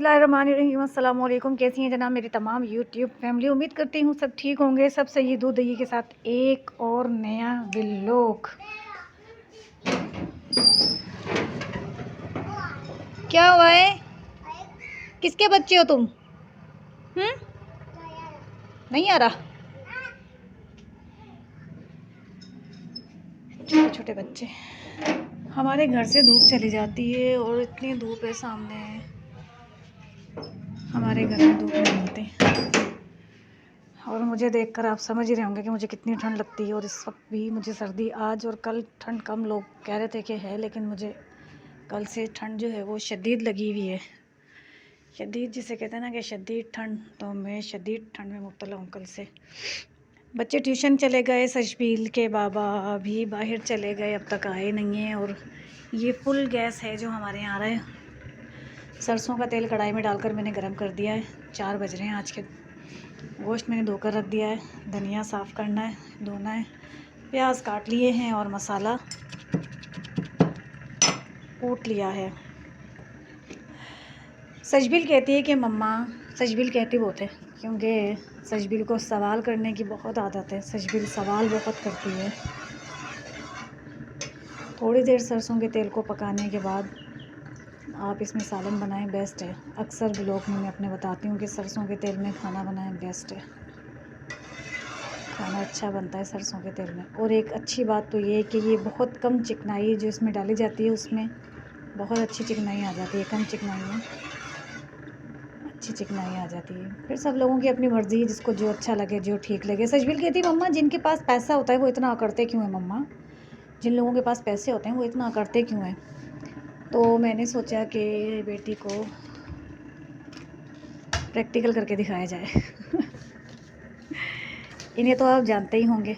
बिस्मिल्लाहिर्रहमानिर्रहीम। अस्सलाम वालेकुम। कैसी हैं जनाब मेरी तमाम यूट्यूब फैमिली। उम्मीद करती हूँ सब ठीक होंगे। सब सही दूध दही के साथ एक और नया व्लॉग। क्या हुआ है? किसके बच्चे हो तुम? नहीं आ रहा। छोटे छोटे बच्चे। हमारे घर से धूप चली जाती है और इतनी धूप है सामने। हमारे घर में धूप नहीं होती और मुझे देखकर आप समझ ही रहे होंगे कि मुझे कितनी ठंड लगती है। और इस वक्त भी मुझे सर्दी, आज और कल ठंड कम लोग कह रहे थे कि है, लेकिन मुझे कल से ठंड जो है वो शदीद लगी हुई है। शदीद जिसे कहते हैं ना कि शदीद ठंड, तो मैं शदीद ठंड में मुब्तला हूँ कल से। बच्चे ट्यूशन चले गए, सशबील के बाबा भी बाहर चले गए, अब तक आए नहीं हैं। और ये फुल गैस है जो हमारे यहाँ आ रहा है। सरसों का तेल कढ़ाई में डालकर मैंने गरम कर दिया है। 4 बज रहे हैं आज के। गोश्त मैंने धोकर रख दिया है, धनिया साफ़ करना है, धोना है, प्याज काट लिए हैं और मसाला कूट लिया है। सजबिल कहती है कि मम्मा, सजबिल कहती बहुत है क्योंकि सजबिल को सवाल करने की बहुत आदत है। सजबिल सवाल बहुत करती है। थोड़ी देर सरसों के तेल को पकाने के बाद आप इसमें सालन बनाएं, बेस्ट है। अक्सर व्लॉग में मैं अपने बताती हूँ कि सरसों के तेल में खाना बनाएं, बेस्ट है। खाना अच्छा बनता है सरसों के तेल में। और एक अच्छी बात तो ये है कि ये बहुत कम चिकनाई जो इसमें डाली जाती है उसमें बहुत अच्छी चिकनाई आ जाती है। कम चिकनाई में अच्छी चिकनाई आ जाती है। फिर सब लोगों की अपनी मर्ज़ी है, जिसको जो अच्छा लगे, जो ठीक लगे। सजबिल कहती मम्मा जिनके पास पैसा होता है वो इतना अकड़ते क्यों है मम्मा? जिन लोगों के पास पैसे होते हैं वो इतना अकड़ते क्यों हैं? तो मैंने सोचा कि बेटी को प्रैक्टिकल करके दिखाया जाए। इन्हें तो आप जानते ही होंगे।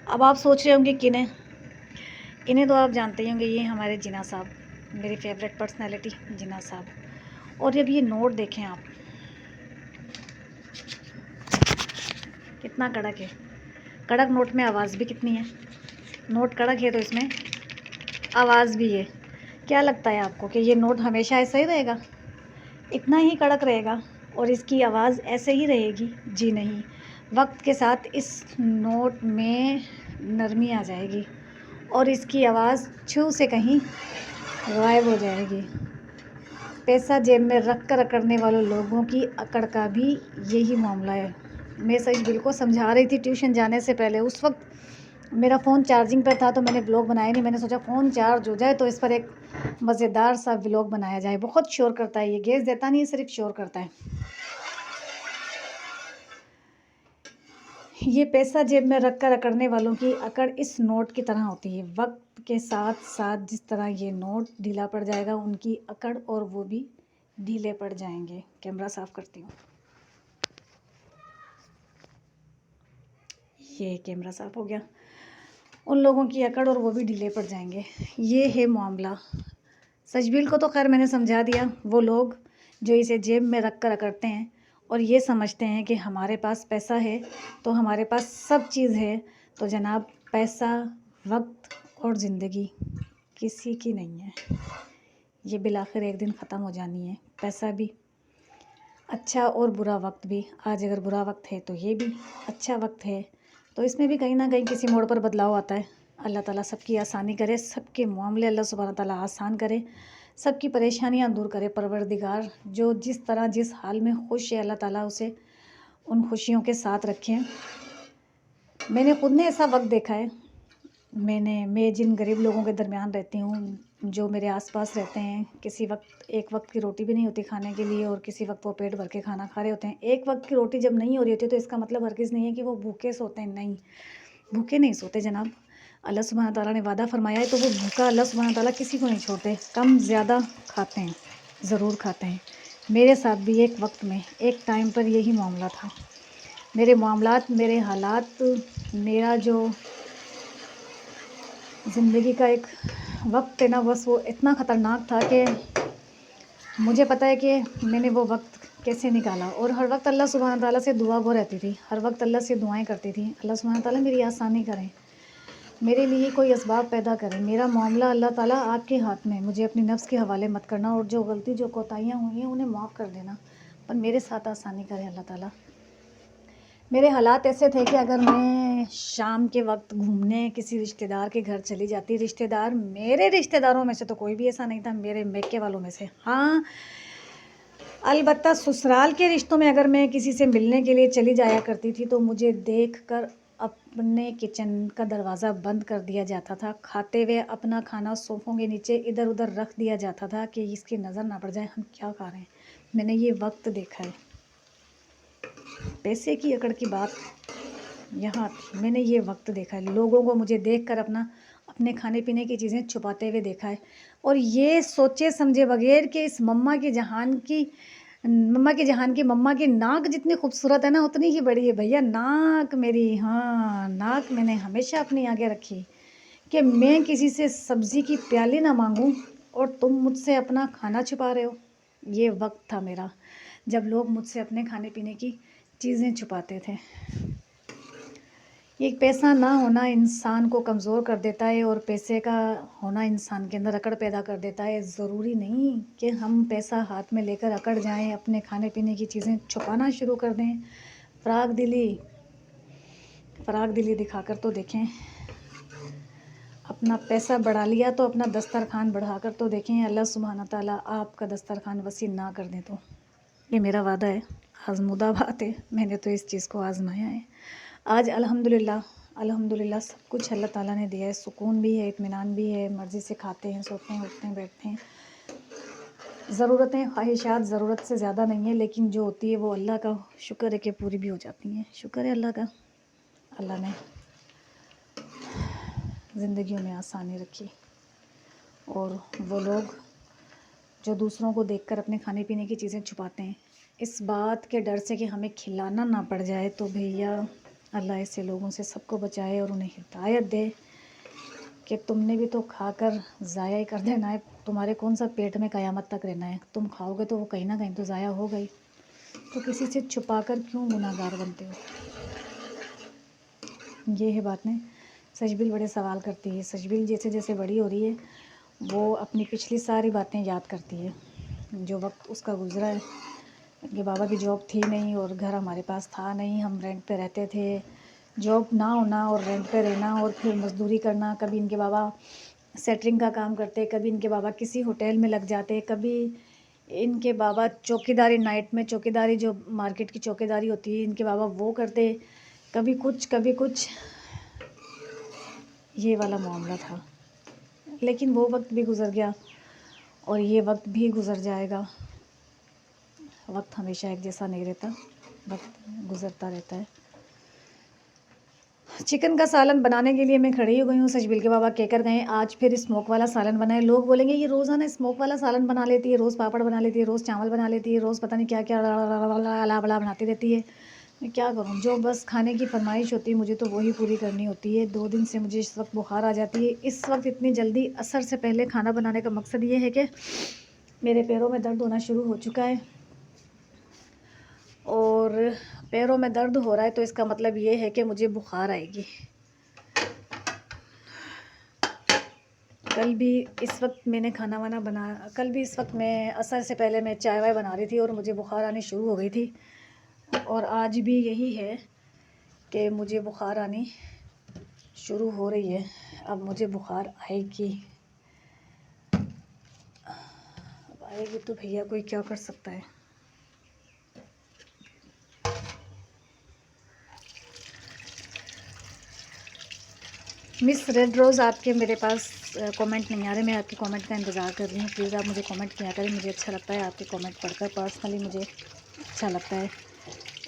अब आप सोच रहे होंगे किन्हें? इन्हें तो आप जानते ही होंगे। ये हमारे जिना साहब, मेरी फेवरेट पर्सनैलिटी जिना साहब। और जब ये नोट देखें आप, कितना कड़क है। कड़क नोट में आवाज़ भी कितनी है। नोट कड़क है तो इसमें आवाज़ भी है। क्या लगता है आपको कि ये नोट हमेशा ऐसा ही रहेगा, इतना ही कड़क रहेगा और इसकी आवाज़ ऐसे ही रहेगी? जी नहीं, वक्त के साथ इस नोट में नरमी आ जाएगी और इसकी आवाज़ छू से कहीं गायब हो जाएगी। पैसा जेब में रख कर अकड़ने वालों लोगों की अकड़ का भी यही मामला है। मैं सजबिल को समझा रही थी ट्यूशन जाने से पहले। उस वक्त मेरा फ़ोन चार्जिंग पर था तो मैंने व्लॉग बनाया नहीं। मैंने सोचा फ़ोन चार्ज हो जाए तो इस पर एक मज़ेदार सा व्लॉग बनाया जाए। बहुत शोर करता है ये, गैस देता नहीं है, सिर्फ शोर करता है। ये पैसा जेब में रख कर अकड़ने वालों की अकड़ इस नोट की तरह होती है। वक्त के साथ साथ जिस तरह ये नोट ढीला पड़ जाएगा, उनकी अकड़ और वो भी ढीले पड़ जाएंगे। कैमरा साफ़ करती हूँ। ये कैमरा साफ़ हो गया। उन लोगों की अकड़ और वो भी ढीले पड़ जाएंगे। ये है मामला। सजबील को तो खैर मैंने समझा दिया। वो लोग जो इसे जेब में रख कर अकड़ते हैं और ये समझते हैं कि हमारे पास पैसा है तो हमारे पास सब चीज़ है, तो जनाब पैसा, वक्त और ज़िंदगी किसी की नहीं है। ये बिलाखिर एक दिन ख़त्म हो जानी है। पैसा भी, अच्छा और बुरा वक्त भी। आज अगर बुरा वक्त है तो ये भी अच्छा वक्त है, तो इसमें भी कहीं ना कहीं किसी मोड़ पर बदलाव आता है। अल्लाह ताला सबकी आसानी करे, सबके मामले अल्लाह सुब्हान ताला आसान करे, सबकी परेशानियां दूर करे। परवरदिगार जो जिस तरह जिस हाल में खुश है, अल्लाह ताला उसे उन खुशियों के साथ रखें। मैंने खुद ने ऐसा वक्त देखा है। मैं जिन गरीब लोगों के दरमियान रहती हूँ, जो मेरे आसपास रहते हैं, किसी वक्त एक वक्त की रोटी भी नहीं होती खाने के लिए और किसी वक्त वो पेट भर के खाना खा रहे होते हैं। एक वक्त की रोटी जब नहीं हो रही होती तो इसका मतलब हरगिज़ नहीं है कि वो भूखे सोते हैं। नहीं, भूखे नहीं सोते जनाब। अल्लाह सुब्हान ताला ने वादा फरमाया है तो वो भूखा अल्लाह सुब्हान ताला किसी को नहीं छोड़ते। कम ज़्यादा खाते हैं, ज़रूर खाते हैं। मेरे साथ भी एक वक्त में, एक टाइम पर यही मामला था। मेरे मामलात, मेरे हालात, मेरा जो ज़िंदगी का एक वक्त है ना, बस वो इतना ख़तरनाक था कि मुझे पता है कि मैंने वो वक्त कैसे निकाला। और हर वक्त अल्लाह सुब्हान ताला से दुआ गो रहती थी, हर वक्त अल्लाह से दुआएं करती थी, अल्लाह सुब्हान ताला मेरी आसानी करें। मेरे लिए कोई असबाब पैदा करें। मेरा मामला अल्लाह ताला आपके हाथ में, मुझे अपनी नफ्स के हवाले मत करना और जो गलती जो कोताहियाँ हुई हैं उन्हें माफ़ कर देना, पर मेरे साथ आसानी करें अल्लाह ताला। मेरे हालात ऐसे थे कि अगर मैं शाम के वक्त घूमने किसी रिश्तेदार के घर चली जाती, रिश्तेदार मेरे रिश्तेदारों में से तो कोई भी ऐसा नहीं था, मेरे मैके वालों में से हाँ, अलबत्ता ससुराल के रिश्तों में अगर मैं किसी से मिलने के लिए चली जाया करती थी तो मुझे देखकर अपने किचन का दरवाज़ा बंद कर दिया जाता था। खाते हुए अपना खाना सोफ़ों के नीचे इधर उधर रख दिया जाता था कि इसकी नज़र ना पड़ जाए हम क्या खा रहे हैं। मैंने ये वक्त देखा है। पैसे की अकड़ की बात यहाँ थी। मैंने ये वक्त देखा है, लोगों को मुझे देखकर अपने खाने पीने की चीज़ें छुपाते हुए देखा है, और ये सोचे समझे बगैर कि इस मम्मा की मम्मा की नाक जितनी खूबसूरत है ना उतनी ही बड़ी है भैया नाक मेरी। हाँ, नाक मैंने हमेशा अपनी आगे रखी कि मैं किसी से सब्ज़ी की प्याली ना मांगूं और तुम मुझसे अपना खाना छुपा रहे हो। ये वक्त था मेरा जब लोग मुझसे अपने खाने पीने की चीज़ें छुपाते थे। एक पैसा ना होना इंसान को कमज़ोर कर देता है और पैसे का होना इंसान के अंदर अकड़ पैदा कर देता है। ज़रूरी नहीं कि हम पैसा हाथ में लेकर अकड़ जाएं, अपने खाने पीने की चीज़ें छुपाना शुरू कर दें। फ़राग दिली दिखाकर तो देखें। अपना पैसा बढ़ा लिया तो अपना दस्तरखान बढ़ाकर तो देखें। अल्लाह सुब्हाना ताला आपका दस्तरखान वसी ना कर दे तो। ये मेरा वादा है, आज़मूदा बात है, मैंने तो इस चीज़ को आज़माया है। आज अल्हम्दुलिल्लाह सब कुछ अल्लाह ताला ने दिया है। सुकून भी है, इत्मीनान भी है, मर्ज़ी से खाते हैं, सोते हैं, उठते हैं, बैठते हैं। ज़रूरतें ख्वाहिशात ज़रूरत से ज़्यादा नहीं है, लेकिन जो होती है वो अल्लाह का शुक्र है कि पूरी भी हो जाती हैं। शुक्र है अल्लाह का, अल्लाह ने ज़िंदगियों में आसानी रखी। और वो लोग जो दूसरों को देखकर अपने खाने पीने की चीज़ें छुपाते हैं इस बात के डर से कि हमें खिलाना ना पड़ जाए, तो भैया अल्लाह ऐसे लोगों से सबको बचाए और उन्हें हिदायत दे कि तुमने भी तो खाकर ज़ाया ही कर देना है। तुम्हारे कौन सा पेट में क़यामत तक रहना है। तुम खाओगे तो वो कहीं ना कहीं तो ज़ाया हो गई, तो किसी से छुपा कर क्यों गुनाहगार बनते हो। ये है बात नहीं। सजबिल बड़े सवाल करती है। सजबिल जैसे जैसे बड़ी हो रही है वो अपनी पिछली सारी बातें याद करती है, जो वक्त उसका गुज़रा है। इनके बाबा की जॉब थी नहीं और घर हमारे पास था नहीं, हम रेंट पे रहते थे। जॉब ना होना और रेंट पे रहना और फिर मज़दूरी करना। कभी इनके बाबा सेटरिंग का काम करते, कभी इनके बाबा किसी होटल में लग जाते, कभी इनके बाबा चौकीदारी, नाइट में चौकीदारी, जो मार्केट की चौकीदारी होती है, इनके बाबा वो करते। कभी कुछ कभी कुछ, ये वाला मामला था। लेकिन वो वक्त भी गुज़र गया और ये वक्त भी गुज़र जाएगा। वक्त हमेशा एक जैसा नहीं रहता, वक्त गुज़रता रहता है। चिकन का सालन बनाने के लिए मैं खड़ी हो गई हूँ। सजबिल के बाबा कहकर गए आज फिर स्मोक वाला सालन बनाए। लोग बोलेंगे ये रोज़ाना स्मोक वाला सालन बना लेती है, रोज़ पापड़ बना लेती है, रोज़ चावल बना लेती है, रोज़ पता नहीं क्या क्या अला बला बनाती रहती है। मैं क्या करूँ, जो बस खाने की फरमाइश होती है मुझे तो वही पूरी करनी होती है। 2 दिन से मुझे इस वक्त बुखार आ जाती है। इस वक्त इतनी जल्दी असर से पहले खाना बनाने का मकसद ये है कि मेरे पैरों में दर्द होना शुरू हो चुका है और पैरों में दर्द हो रहा है तो इसका मतलब ये है कि मुझे बुखार आएगी। कल भी इस वक्त मैंने खाना वाना बना, कल भी इस वक्त मैं असर से पहले मैं चाय वाय बना रही थी और मुझे बुखार आनी शुरू हो गई थी। और आज भी यही है कि मुझे बुखार आनी शुरू हो रही है। अब मुझे बुखार आएगी, अब आएगी तो भैया कोई क्या कर सकता है। मिस रेड रोज़, आपके मेरे पास कमेंट नहीं आ रहे। मैं आपके कमेंट का इंतज़ार कर रही हूँ। प्लीज़ आप मुझे कमेंट किया करें, मुझे अच्छा लगता है आपके कमेंट पढ़कर। पर्सनली मुझे अच्छा लगता है।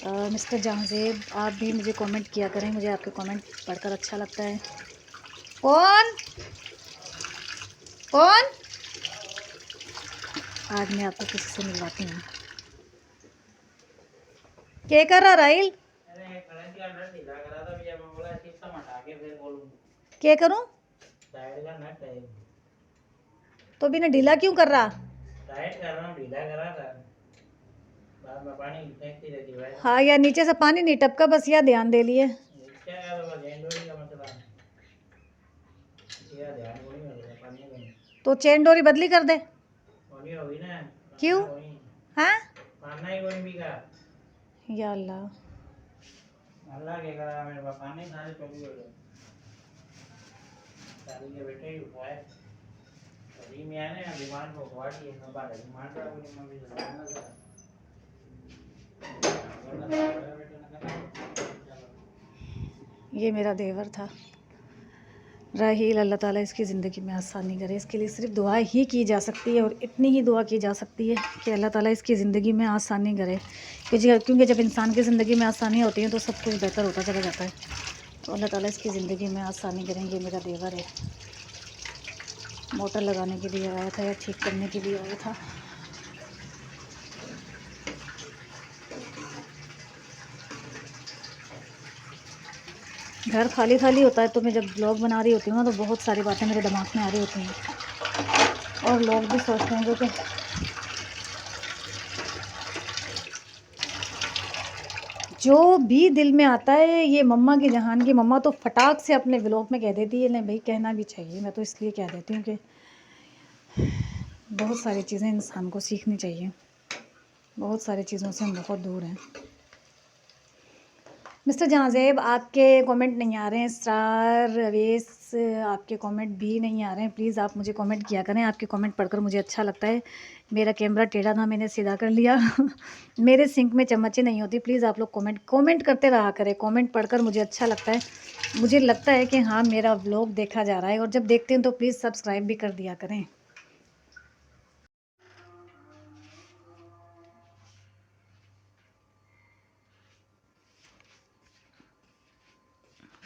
मिस्टर जहांजेब, आप भी मुझे कमेंट किया करें, मुझे आपके कमेंट पढ़कर अच्छा लगता है। कौन कौन आज मैं आपको किसी से मिलवाती हूँ। क्या कर रहा राइल, क्या करूँ तो बिना ढीला क्यों कर रहा। हाँ यार, नीचे से पानी नहीं टपका, बस यह ध्यान दे लिए। तो चेन डोरी बदली कर दे। क्यों? हाँ या अल्लाह, के करा मेरे पापा ने सारे चोरी हो गए। सारी के बेटे ही उठाए सही में आने बीमार को वाड़ी है ना बाहर बीमार का वो मम्मी से जाना था। ये मेरा देवर था राहील। अल्लाह ताला इसकी ज़िंदगी में आसानी करे। इसके लिए सिर्फ दुआ ही की जा सकती है और इतनी ही दुआ की जा सकती है कि अल्लाह ताला इसकी ज़िंदगी में आसानी करे, क्योंकि जब इंसान की ज़िंदगी में आसानी होती है तो सब कुछ बेहतर होता चला जाता है। तो अल्लाह ताला इसकी ज़िंदगी में आसानी करें। ये मेरा देवर है, मोटर लगाने के लिए आया था या ठीक करने के लिए आया था। घर खाली खाली होता है तो मैं जब ब्लॉग बना रही होती हूँ ना तो बहुत सारी बातें मेरे दिमाग में आ रही होती हैं और लोग भी सोचते हैं कि जो भी दिल में आता है। ये मम्मा की जहान की मम्मा तो फटाक से अपने व्लॉग में कह देती है। नहीं भाई, कहना भी चाहिए। मैं तो इसलिए कह देती हूँ कि बहुत सारी चीज़ें इंसान को सीखनी चाहिए। बहुत सारी चीज़ों से हम बहुत दूर हैं। मिस्टर जहाज़ेब, आपके कमेंट नहीं आ रहे हैं। स्टार रवेश, आपके कमेंट भी नहीं आ रहे हैं। प्लीज़ आप मुझे कमेंट किया करें। आपके कमेंट पढ़कर मुझे अच्छा लगता है। मेरा कैमरा टेढ़ा था, मैंने सीधा कर लिया। मेरे सिंक में चम्मचें नहीं होती। प्लीज़ आप लोग कमेंट करते रहा करें। कमेंट पढ़कर मुझे अच्छा लगता है। मुझे लगता है कि हाँ, मेरा व्लॉग देखा जा रहा है। और जब देखते हैं तो प्लीज़ सब्सक्राइब भी कर दिया करें।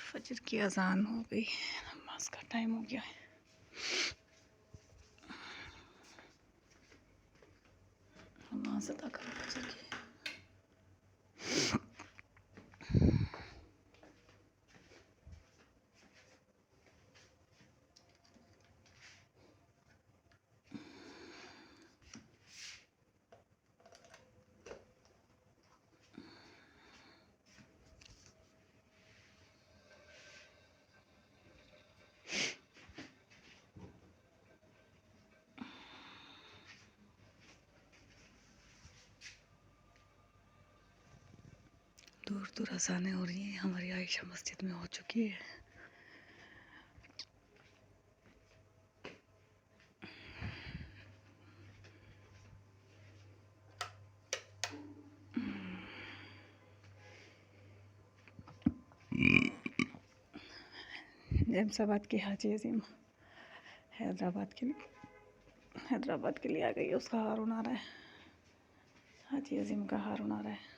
फजर की अजान हो गई, नमाज का टाइम हो गया है। नमाज अदा करो फजर की। दूर दूर अज़ानें हो रही हैं। हमारी आयशा मस्जिद में हो चुकी है। जैमसाबाद की हाजी अजीम हैदराबाद के लिए आ गई है। उसका हारून आ रहा है। हाजी अजीम का हारून आ रहा है।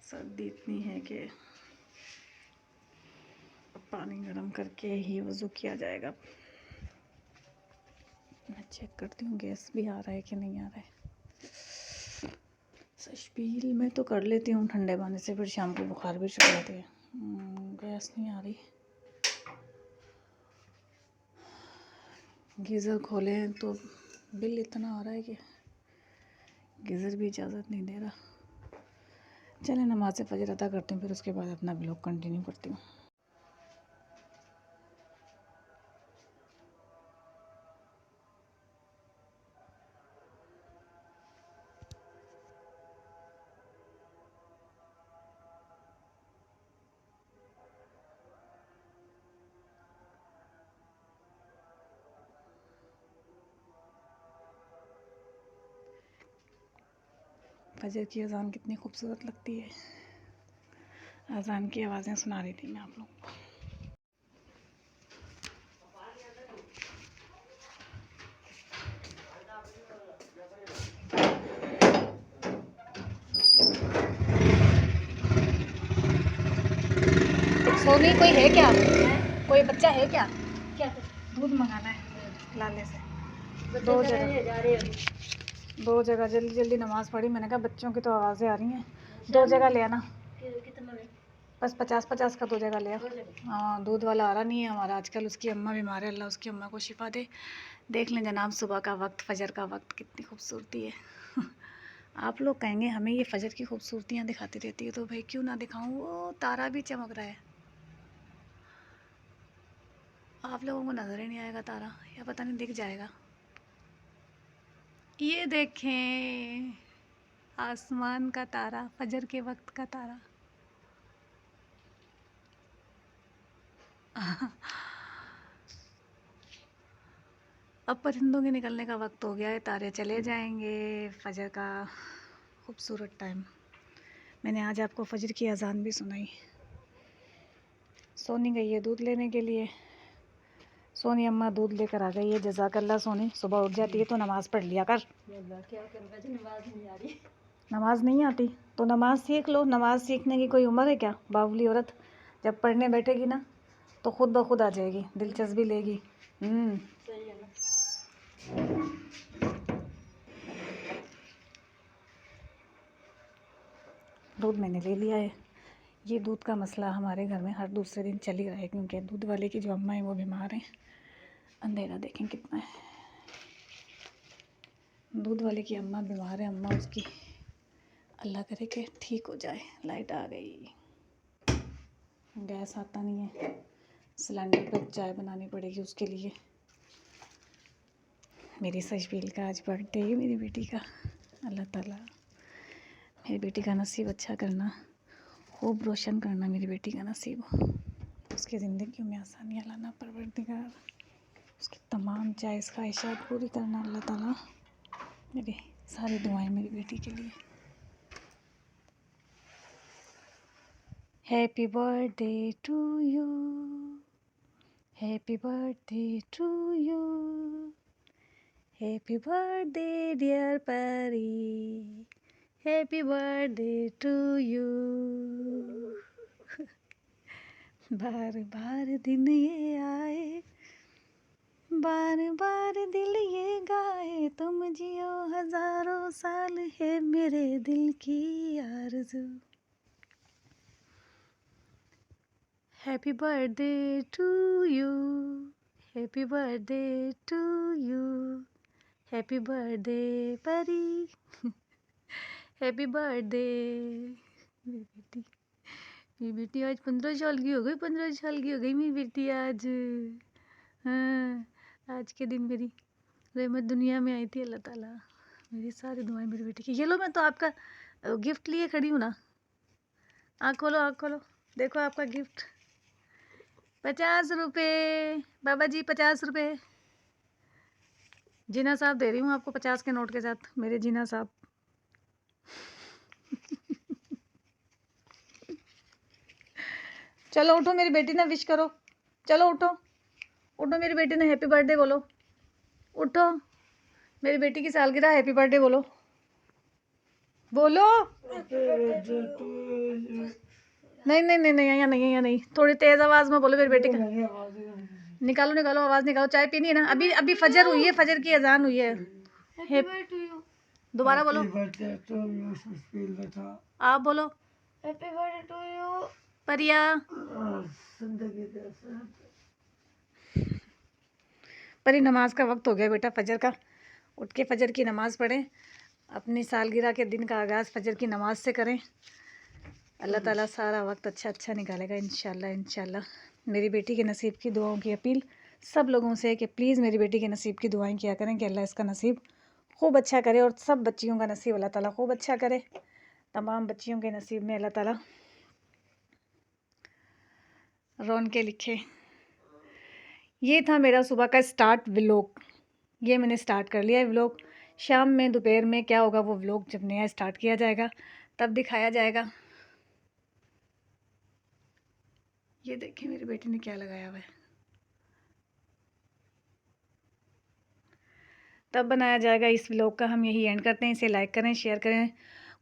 सर्दी इतनी है कि पानी गर्म करके ही वज़ू किया जाएगा। मैं चेक करती हूँ गैस भी आ रहा है कि नहीं आ रहा है। सशबील में तो कर लेती हूँ ठंडे पानी से, फिर शाम को बुखार भी चढ़ जाती है। गैस नहीं आ रही। गीज़र खोले तो बिल इतना आ रहा है कि गीज़र भी इजाज़त नहीं दे रहा। चलें, नमाज फ़जर अदा करती हूँ, फिर उसके बाद अपना ब्लॉग कंटिन्यू करती हूँ। फजर की अज़ान कितनी खूबसूरत लगती है। अज़ान की आवाज़ें सुना रही थी मैं आप लोगों को। सोनी, कोई है क्या? कोई बच्चा है क्या? क्या दूध मंगाना है लाले से। दो जगह जल्दी जल्दी नमाज़ पढ़ी। मैंने कहा बच्चों की तो आवाज़ें आ रही हैं, दो जगह ले आना। बस 50-50 का 2 जगह ले। हाँ, दूध वाला आ रहा नहीं है हमारा आजकल। उसकी अम्मा बीमार है, अल्लाह उसकी अम्मा को शिफा दे। देख लें जनाब, सुबह का वक्त, फजर का वक्त, कितनी खूबसूरती है। आप लोग कहेंगे हमें ये फजर की खूबसूरतियाँ दिखाती रहती है, तो भाई क्यों ना दिखाऊं। वो तारा भी चमक रहा है, आप लोगों को नज़र ही नहीं आएगा तारा, या पता नहीं दिख जाएगा। ये देखें आसमान का तारा, फजर के वक्त का तारा। अब परिंदों के निकलने का वक्त हो गया है, तारे चले जाएंगे। फजर का खूबसूरत टाइम। मैंने आज आपको फजर की अजान भी सुनाई। सोनी गई है दूध लेने के लिए। सोनी अम्मा दूध लेकर आ गई है। जज़ाकल्ला सोनी, सुबह उठ जाती है तो नमाज़ पढ़ लिया कर। नमाज नहीं आती तो नमाज सीख लो। नमाज सीखने की कोई उम्र है क्या? बावली औरत जब पढ़ने बैठेगी ना तो खुद ब खुद आ जाएगी, दिलचस्पी लेगी। दूध मैंने ले लिया है। ये दूध का मसला हमारे घर में हर दूसरे दिन चल ही रहा है, क्योंकि दूध वाले की जो अम्मा है वो बीमार हैं। अंधेरा देखें कितना है। दूध वाले की अम्मा बीमार है। अम्मा उसकी अल्लाह करे कि ठीक हो जाए। लाइट आ गई। गैस आता नहीं है, सिलेंडर पर चाय बनानी पड़ेगी उसके लिए। मेरी सजबील का आज बर्थडे है, मेरी बेटी का। अल्लाह ताला मेरी बेटी का नसीब अच्छा करना, खूब रोशन करना मेरी बेटी का नसीब। उसकी ज़िंदगी में आसानियाँ लाना परवरदिगार। उसकी तमाम जायज़ ख्वाहिशात पूरी करना अल्लाह ताला। मेरी सारी दुआएं मेरी बेटी के लिए। Happy birthday to you, happy birthday to you, happy birthday dear Pari, happy birthday to you. बार बार दिन ये आए, बार बार दिल ये गाए, तुम जियो हजारों साल है मेरे दिल की आरज़ू। Happy birthday to you, happy birthday to you, happy birthday Pari, happy birthday. मेरी बेटी आज 15 साल की हो गई, 15 साल की हो गई मेरी बेटी आज। हाँ, आज के दिन मेरी रहमत दुनिया में आई थी। अल्लाह ताला मेरी सारी दुआएं मेरी बेटी की। ये लो, मैं तो आपका गिफ्ट लिए खड़ी हूँ ना। आँख खोलो, आँख खोलो, देखो आपका गिफ्ट। 50 रुपये बाबा जी, 50 रुपये। जीना साहब दे रही हूँ आपको 50 के नोट के साथ, मेरे जीना साहब। चलो उठो, मेरी बेटी ने विश करो। चलो उठो, उठो, मेरी बेटी ने हैप्पी बर्थडे बोलो। उठो, मेरी बेटी की सालगिरह, हैप्पी बर्थडे बोलो। बोलो। नहीं नहीं नहीं नहीं, यहाँ नहीं, यहाँ नहीं, थोड़ी तेज आवाज में बोलो मेरी बेटी का। निकालो निकालो, आवाज निकालो। चाय पीनी है ना? अभी अभी फजर हुई है, फजर की अजान हुई है। दोबारा बोलो, आप बोलो। हैप्पी बर्थडे टू यू परिया। परी, नमाज का वक्त हो गया बेटा फजर का। उठ के फजर की नमाज़ पढ़ें। अपनी सालगिरह के दिन का आगाज़ फजर की नमाज से करें। अल्लाह ताला सारा वक्त अच्छा निकालेगा इंशाल्लाह इंशाल्लाह। मेरी बेटी के नसीब की दुआओं की अपील सब लोगों से है कि प्लीज़ मेरी बेटी के नसीब की दुआएं किया करें कि अल्लाह इसका नसीब खूब अच्छा करे, और सब बच्चियों का नसीब अल्लाह ताला खूब अच्छा करे। तमाम बच्चियों के नसीब में अल्लाह ताला रौनकें लिखे। ये था मेरा सुबह का स्टार्ट व्लॉग। ये मैंने स्टार्ट कर लिया है व्लॉग। शाम में दोपहर में क्या होगा वो व्लॉग जब नया स्टार्ट किया जाएगा तब दिखाया जाएगा। ये देखिए मेरी बेटी ने क्या लगाया हुआ है, तब बनाया जाएगा। इस व्लॉग का हम यही एंड करते हैं। इसे लाइक करें, शेयर करें,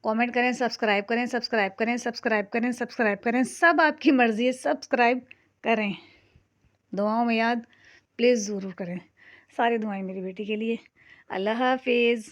कमेंट करें, सब्सक्राइब करें, सब्सक्राइब करें, सब्सक्राइब करें, सब्सक्राइब करें। सब आपकी मर्ज़ी है, सब्सक्राइब करें। दुआओं में याद प्लीज़ ज़रूर करें। सारी दुआएं मेरी बेटी के लिए। अल्लाह हाफिज़।